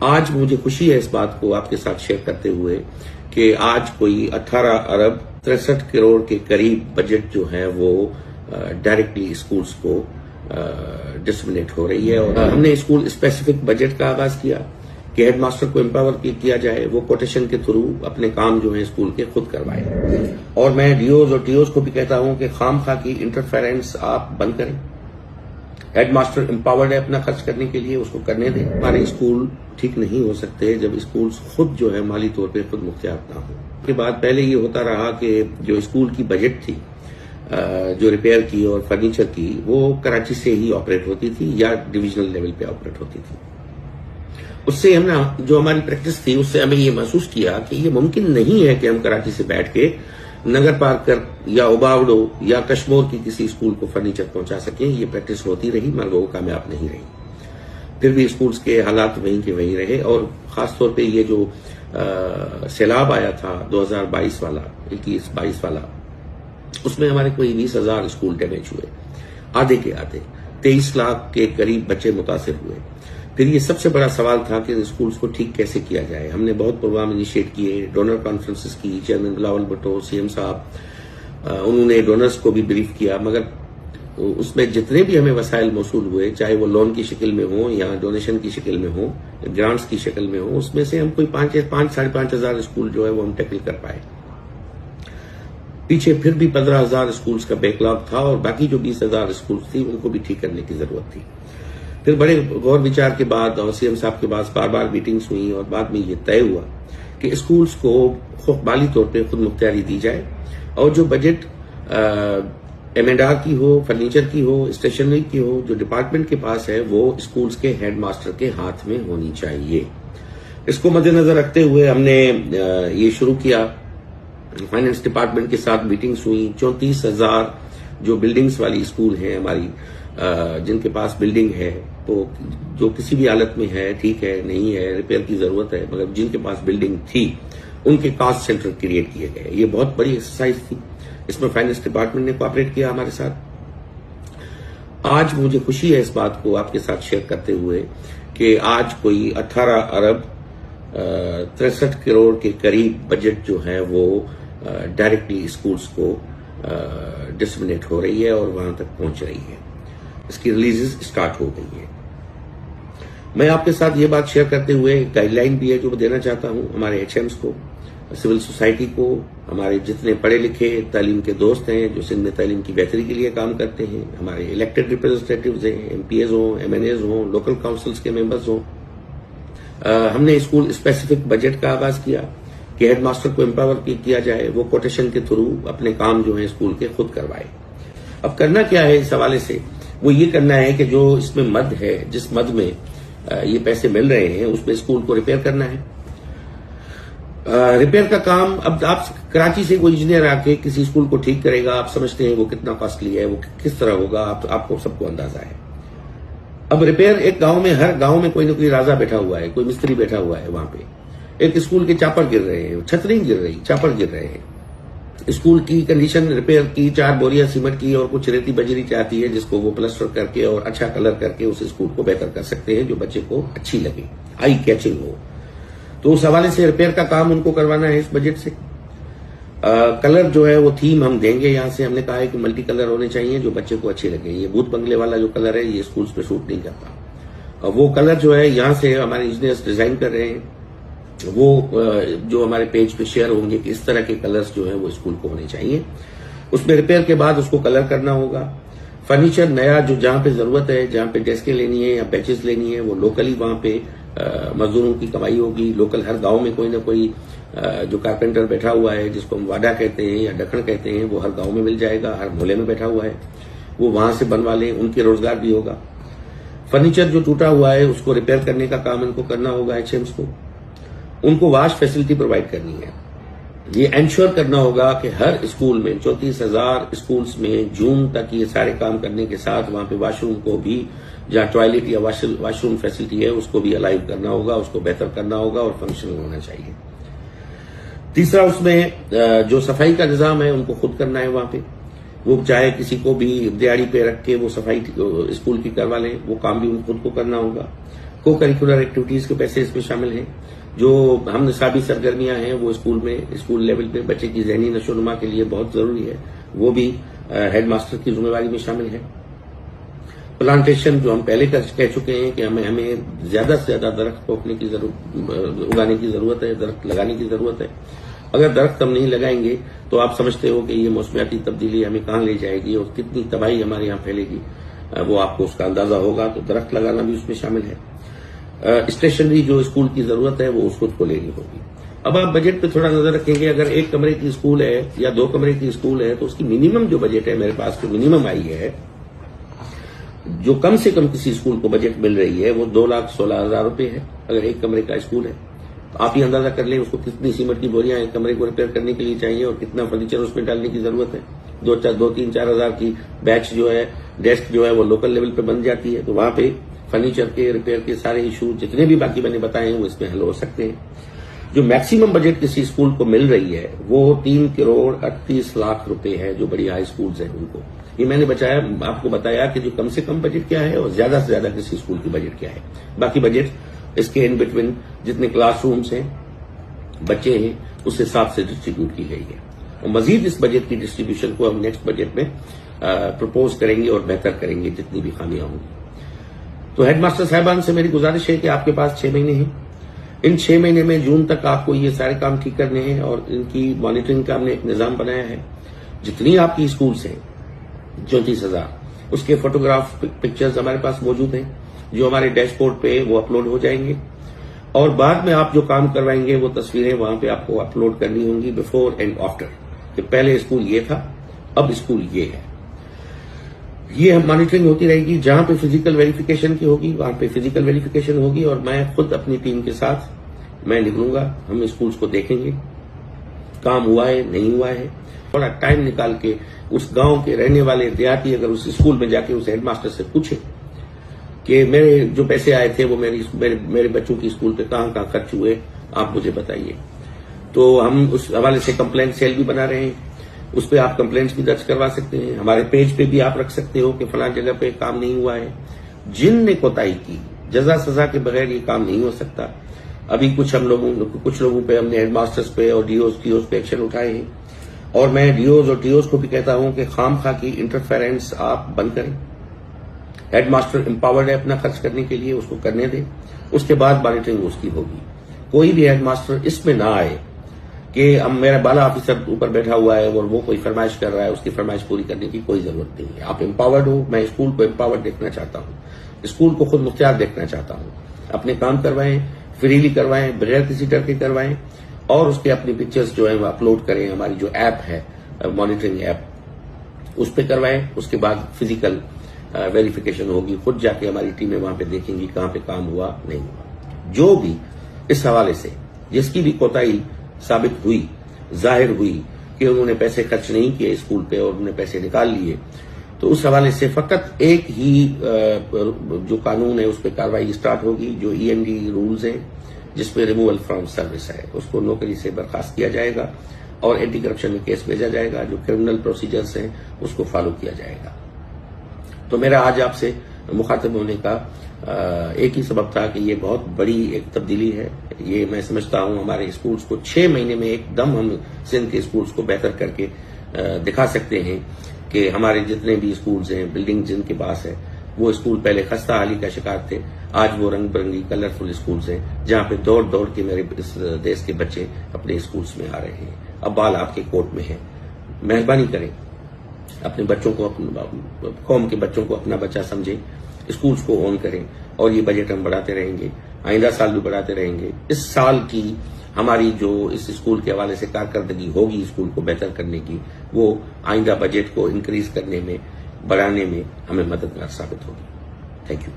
आज मुझे खुशी है इस बात को आपके साथ शेयर करते हुए कि आज कोई 18 अरब 63 करोड़ के करीब बजट जो है वो डायरेक्टली स्कूल्स को डिस्ट्रीब्यूट हो रही है। और हमने स्कूल स्पेसिफिक बजट का आगाज किया कि हेडमास्टर को एम्पावर किया जाए, वो कोटेशन के थ्रू अपने काम जो है स्कूल के खुद करवाए। और मैं डीओज और टीओज को भी कहता हूं कि खामखा की इंटरफेरेंस आप बंद करें। हेडमास्टर एम्पावर्ड है अपना खर्च करने के लिए, उसको करने दें। हमारे स्कूल ठीक नहीं हो सकते जब स्कूल खुद जो है माली तौर पे खुद मुख्तियार ना हो। उसके बाद पहले ये होता रहा कि जो स्कूल की बजट थी जो रिपेयर की और फर्नीचर की, वो कराची से ही ऑपरेट होती थी या डिविजनल लेवल पे ऑपरेट होती थी। उससे हमने जो हमारी प्रैक्टिस थी उससे हमें ये महसूस किया कि ये मुमकिन नहीं है कि हम कराची से बैठ के नगर पार्कर या उबावड़ो या कश्मीर की किसी स्कूल को फर्नीचर पहुंचा सकें। ये प्रैक्टिस होती रही मगर वो कामयाब नहीं रही। फिर भी स्कूल्स के हालात वहीं के वहीं रहे। और खासतौर पे ये जो सैलाब आया था 2022 वाला 21-22 वाला, उसमें हमारे कोई 20,000 स्कूल डैमेज हुए, आधे के आधे 23 लाख के करीब बच्चे मुतासिर हुए। फिर ये सबसे बड़ा सवाल था कि स्कूल्स को ठीक कैसे किया जाए। हमने बहुत प्रोग्राम इनिशिएट किए, डोनर कॉन्फ्रेंसेस की, चेयरमैन बिलावल भुट्टो, सीएम साहब, उन्होंने डोनर्स को भी ब्रीफ किया। मगर उसमें जितने भी हमें वसाइल मौसूल हुए, चाहे वो लोन की शक्ल में हो या डोनेशन की शक्ल में हो, ग्रांट्स की शक्ल में हो, उसमें से हम कोई 5,000-5,500 स्कूल जो है वो हम टैकल कर पाए। पीछे फिर भी 15,000 स्कूल्स का बैकलॉग था और बाकी जो 20,000 स्कूल्स थी उनको भी ठीक करने की जरूरत थी। फिर बड़े गौर विचार के बाद और सीएम साहब के पास बार बार मीटिंग्स हुई और बाद में ये तय हुआ कि स्कूल्स को माली तौर पे खुद मुख्तियारी दी जाए और जो बजट एमएनआर की हो, फर्नीचर की हो, स्टेशनरी की हो, जो डिपार्टमेंट के पास है वो स्कूल्स के हेडमास्टर के हाथ में होनी चाहिए। इसको मद्देनजर रखते हुए हमने ये शुरू किया। फाइनेंस डिपार्टमेंट के साथ मीटिंग्स हुई। 34,000 जो बिल्डिंग्स वाली स्कूल हैं हमारी, जिनके पास बिल्डिंग है तो जो किसी भी हालत में है, ठीक है, नहीं है, रिपेयर की जरूरत है, मगर जिनके पास बिल्डिंग थी उनके कास्ट सेंटर क्रिएट किए गए। ये बहुत बड़ी एक्सरसाइज थी, इसमें फाइनेंस डिपार्टमेंट ने कोऑपरेट किया हमारे साथ। आज मुझे खुशी है इस बात को आपके साथ शेयर करते हुए कि आज कोई 18 अरब 63 करोड़ के करीब बजट जो है वो डायरेक्टली स्कूल्स को डिस्ट्रीब्यूट हो रही है और वहां तक पहुंच रही है। इसकी रिलीजेस स्टार्ट हो गई है। मैं आपके साथ ये बात शेयर करते हुए एक गाइडलाइन भी है जो मैं देना चाहता हूं हमारे एचएम्स को, सिविल सोसाइटी को, हमारे जितने पढ़े लिखे तालीम के दोस्त हैं जो सिंध में तालीम की बेहतरी के लिए काम करते हैं, हमारे इलेक्टेड रिप्रेजेंटेटिव्स हैं, एमपीएज हों, एमएनएज हों, लोकल काउंसिल्स के मेंबर्स हों। हमने स्कूल स्पेसिफिक बजट का आगाज किया कि हेडमास्टर को एम्पावर किया जाए, वो कोटेशन के थ्रू अपने काम जो है स्कूल के खुद करवाए। अब करना क्या है इस हवाले से, वो ये करना है कि जो इसमें मद है, जिस मद में ये पैसे मिल रहे हैं उसमें स्कूल को रिपेयर करना है। रिपेयर का काम, अब आप कराची से कोई इंजीनियर आके किसी स्कूल को ठीक करेगा, आप समझते हैं वो कितना कॉस्टली है, वो किस तरह होगा, आपको सबको अंदाजा है। अब रिपेयर एक गांव में, हर गांव में कोई ना कोई राजा बैठा हुआ है, कोई मिस्त्री बैठा हुआ है। वहां पे एक स्कूल के चापर गिर रहे हैं, छत नहीं गिर रही, चापर गिर रहे हैं। स्कूल की कंडीशन रिपेयर की, 4 बोरियां सीमेंट की और कुछ रेती बजरी चाहती है जिसको वो प्लास्टर करके और अच्छा कलर करके उस स्कूल को बेहतर कर सकते हैं, जो बच्चे को अच्छी लगे, आई कैचिंग हो। तो उस हवाले से रिपेयर का काम उनको करवाना है इस बजट से। कलर जो है वो थीम हम देंगे यहां से। हमने कहा है कि मल्टी कलर होने चाहिए जो बच्चे को अच्छे लगे। ये भूत बंगले वाला जो कलर है ये स्कूल्स पे सूट नहीं करता। और वो कलर जो है यहां से हमारे इंजीनियर्स डिजाइन कर रहे हैं, वो जो हमारे पेज पे शेयर होंगे कि इस तरह के कलर्स जो है वो स्कूल को होने चाहिए। उसमें रिपेयर के बाद उसको कलर करना होगा। फर्नीचर नया जो जहां पे जरूरत है, जहां पे डेस्कें लेनी है या बेंचेस लेनी है, वो लोकली वहां पे मजदूरों की कमाई होगी। लोकल हर गांव में कोई ना कोई जो कारपेंटर बैठा हुआ है, जिसको हम वाडा कहते हैं या डखन कहते हैं, वो हर गांव में मिल जाएगा, हर मोहल्ले में बैठा हुआ है, वो वहां से बनवा लें, उनके रोजगार भी होगा। फर्नीचर जो टूटा हुआ है उसको रिपेयर करने का काम इनको करना होगा एचएम्स को। उनको वॉश फैसिलिटी प्रोवाइड करनी है। ये एंश्योर करना होगा कि हर स्कूल में 34,000 स्कूल्स में जून तक ये सारे काम करने के साथ वहां पे वॉशरूम को भी, जहां टॉयलेट या वॉशरूम फैसिलिटी है उसको भी अलाइव करना होगा, उसको बेहतर करना होगा और फंक्शनल होना चाहिए। तीसरा, उसमें जो सफाई का निजाम है उनको खुद करना है। वहां पे वो चाहे किसी को भी दिहाड़ी पे रख के वो सफाई स्कूल की करवा लें, वो काम भी उनको खुद को करना होगा। को करिकुलर एक्टिविटीज के पैसे इसमें शामिल हैं। जो हम निसाबी सरगर्मियां हैं वो स्कूल लेवल पे बच्चे की ज़हनी नशोनुमा के लिए बहुत जरूरी है, वो भी हेडमास्टर की जिम्मेवारी में शामिल है। प्लांटेशन जो हम पहले कह चुके हैं कि हमें ज्यादा से ज्यादा दरख्त उगाने की जरूरत है, दरख्त लगाने की जरूरत है। अगर दरख्त हम नहीं लगाएंगे तो आप समझते हो कि ये मौसमियाती तब्दीली हमें कहां ले जाएगी और कितनी तबाही हमारे यहाँ फैलेगी, वो आपको उसका अंदाजा होगा। तो दरख्त लगाना भी उसमें शामिल है। स्टेशनरी जो स्कूल की जरूरत है वो उसको लेनी होगी। अब आप बजट पे थोड़ा नजर रखेंगे, अगर 1 कमरे की स्कूल है या 2 कमरे की स्कूल है तो उसकी मिनिमम जो बजट है, मेरे पास जो मिनिमम आई है, जो कम से कम किसी स्कूल को बजट मिल रही है वो 2,16,000 रुपए है। अगर 1 कमरे का स्कूल है तो आप ही अंदाजा कर लें उसको कितनी सीमेंट की बोरियां 1 कमरे को रिपेयर करने के लिए चाहिए और कितना फर्नीचर उसमें डालने की जरूरत है। 2-3-4 हजार की बैच जो है, डेस्क जो है वो लोकल लेवल पे बन जाती है। तो वहां पे फर्नीचर के रिपेयर के सारे इशू जितने भी बाकी मैंने बताए हैं वो इसमें हल हो सकते हैं। जो मैक्सिमम बजट किसी स्कूल को मिल रही है वो 3,38,00,000 रुपए है, जो बड़ी हाई स्कूल्स हैं उनको। ये मैंने आपको बताया कि जो कम से कम बजट क्या है और ज्यादा से ज्यादा किसी स्कूल की बजट क्या है। बाकी बजट इसके इन बिटवीन जितने क्लासरूम्स हैं, बच्चे हैं, उस हिसाब से डिस्ट्रीब्यूट की गई है। और मजीद इस बजट की डिस्ट्रीब्यूशन को हम नेक्स्ट बजट में प्रपोज करेंगे और बेहतर करेंगे जितनी भी खामियां होंगी। तो हेडमास्टर साहिबान से मेरी गुजारिश है कि आपके पास 6 महीने हैं। इन 6 महीने में जून तक आपको ये सारे काम ठीक करने हैं और इनकी मॉनिटरिंग का हमने एक निजाम बनाया है। जितनी आपकी स्कूल्स हैं 34,000, उसके फोटोग्राफ पिक्चर्स हमारे पास मौजूद हैं जो हमारे डैशबोर्ड पे वो अपलोड हो जाएंगे। और बाद में आप जो काम करवाएंगे वो तस्वीरें वहां पे आपको अपलोड करनी होंगी बिफोर एंड आफ्टर, कि पहले स्कूल ये था, अब स्कूल ये है। ये मॉनिटरिंग होती रहेगी। जहां पे फिजिकल वेरिफिकेशन की होगी वहां पे फिजिकल वेरिफिकेशन होगी और मैं खुद अपनी टीम के साथ मैं निकलूंगा। हम स्कूल्स को देखेंगे, काम हुआ है नहीं हुआ है। थोड़ा टाइम निकाल के उस गांव के रहने वाले देहाती अगर उस स्कूल में जाके उस हेडमास्टर से पूछे कि मेरे जो पैसे आए थे वो मेरे बच्चों की स्कूल पे कहां खर्च हुए, आप मुझे बताइए। तो हम उस हवाले से कंप्लेंट सेल भी बना रहे हैं, उस पर आप कंप्लेंट्स भी दर्ज करवा सकते हैं। हमारे पेज पे भी आप रख सकते हो कि फलां जगह पे काम नहीं हुआ है। जिनने कोताही की, जजा सजा के बगैर ये काम नहीं हो सकता। अभी कुछ लोगों पे हमने हेडमास्टर्स पे और डीओज टीओज पे एक्शन उठाए हैं और मैं डीओज और टीओज को भी कहता हूं कि खामखा की इंटरफेरेंस आप बंद करें। हेडमास्टर एम्पावर्ड है अपना खर्च करने के लिए, उसको करने दें, उसके बाद मॉनिटरिंग उसकी होगी। कोई भी हेडमास्टर इसमें ना आए कि अब मेरा बाला ऑफिसर ऊपर बैठा हुआ है और वो कोई फरमाइश कर रहा है, उसकी फरमाइश पूरी करने की कोई जरूरत नहीं है। आप एम्पावर्ड हो, मैं स्कूल को एम्पावर्ड देखना चाहता हूं, स्कूल को खुद मुख्तियार देखना चाहता हूं। अपने काम करवाएं, फ्रीली करवाएं, बगैर किसी डर के करवाएं और उसके अपनी पिक्चर्स जो है वो अपलोड करें। हमारी जो ऐप है मॉनिटरिंग ऐप, उस पर करवाएं। उसके बाद फिजिकल वेरिफिकेशन होगी, खुद जाके हमारी टीमें वहां पे देखेंगी कहां पे काम हुआ नहीं हुआ। जो भी इस हवाले से जिसकी भी कोताही साबित हुई, जाहिर हुई कि उन्होंने पैसे खर्च नहीं किए स्कूल पे और उन्होंने पैसे निकाल लिए, तो उस हवाले से फकत एक ही जो कानून है उस पर कार्रवाई स्टार्ट होगी, जो END रूल्स हैं जिसपे रिमूवल फ्रॉम सर्विस है, उसको नौकरी से बर्खास्त किया जाएगा और एंटी करप्शन में केस भेजा जाएगा। जो क्रिमिनल प्रोसीजर्स हैं उसको फॉलो किया जाएगा। तो मेरा आज आपसे मुखातिब होने का एक ही सबब था कि ये बहुत बड़ी एक तब्दीली है। ये मैं समझता हूं हमारे स्कूल्स को 6 महीने में एकदम हम सिंध के स्कूल्स को बेहतर करके दिखा सकते हैं कि हमारे जितने भी स्कूल्स हैं, बिल्डिंग जिनके पास है, वो स्कूल पहले खस्ता हाली का शिकार थे, आज वो रंग बिरंगी कलरफुल स्कूल्स हैं जहां पे दौड़ दौड़ के मेरे इस देश के बच्चे अपने स्कूल्स में आ रहे हैं। अब बाल आपके कोर्ट में है, मेहरबानी करें, अपने बच्चों को, कौम के बच्चों को अपना बच्चा समझें, स्कूल्स को ऑन करें और ये बजट हम बढ़ाते रहेंगे, आइंदा साल भी बढ़ाते रहेंगे। इस साल की हमारी जो इस स्कूल के हवाले से कारकर्दगी होगी स्कूल को बेहतर करने की, वो आइंदा बजट को इंक्रीज करने में, बढ़ाने में हमें मददगार साबित होगी। Thank you.